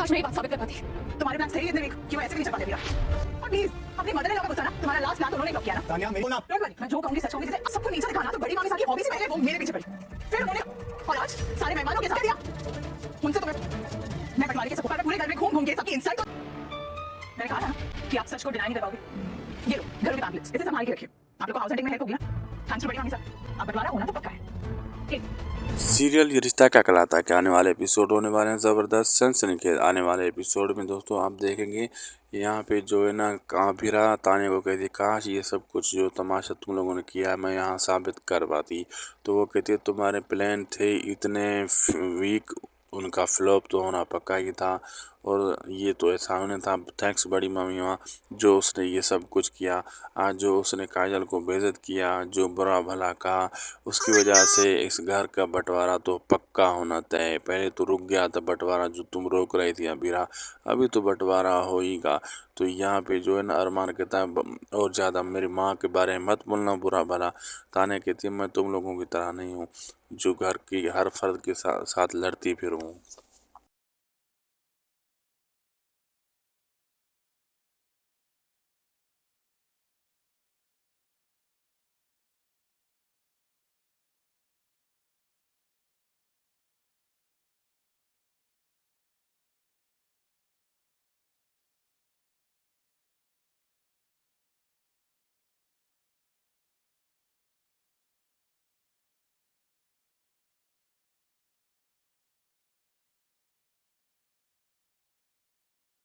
काश मैं ये बात साबित कर पाती। तुम्हारे प्लान सही इतने वीक कि वो ऐसे भी नहीं चल पाते मेरा। और प्लीज अपनी मदर इन लॉ का गुस्सा ना तुम्हारा लास्ट प्लान तो उन्होंने ब्लॉक किया ना। तानिया मेरे को ना डोंट वरी, मैं जो कहूंगी सच कहूंगी। जैसे सबको नीचे दिखाना तो बड़ी मामी की हॉबी से पहले वो मेरे पीछे पड़ी, फिर उन्होंने, और आज सारे मेहमानों के साथ दिया। उनसे तो मैं पटवारी के सपोर्ट में पूरे घर में घूम घूम के सबकी इंसल्ट। मैंने कहा ना कि आप सच को डिनाई नहीं कर पाओगे। ये लो घर के पैम्पलेट्स, इसे संभाल के रखिए। आप लोग को हाउस हंटिंग में हेल्प होगी ना। थैंक्स टू बड़ी मामी साहब। अब बंटवारा होना तो पक्का है। सीरियल ये रिश्ता क्या कहलाता है के आने वाले एपिसोड होने वाले हैं ज़बरदस्त सनसनीखेज। आने वाले एपिसोड में दोस्तों आप देखेंगे यहाँ पे जो है ना काबिरा ताने को कहती है काश ये सब कुछ जो तमाशा तुम लोगों ने किया है मैं यहाँ साबित कर पाती। तो वो कहती है तुम्हारे प्लान थे इतने वीक, उनका फ्लॉप तो होना पक्का ही था। और ये तो ऐसा होने था। थैंक्स बड़ी मम्मी वहाँ जो उसने ये सब कुछ किया। आज जो उसने काजल को बेइज्जत किया, जो बुरा भला कहा, उसकी वजह से इस घर का बंटवारा तो पक्का होना तय है। पहले तो रुक गया था बंटवारा जो तुम रोक रही थी अबीरा, अभी तो बंटवारा होएगा। तो यहाँ पे जो है ना अरमान कहता है और ज़्यादा मेरी माँ के बारे में मत बोलना बुरा भला। ताने कहती है मैं तुम लोगों की तरह नहीं हूँ जो घर की हर फर्द के साथ लड़ती फिरूँ।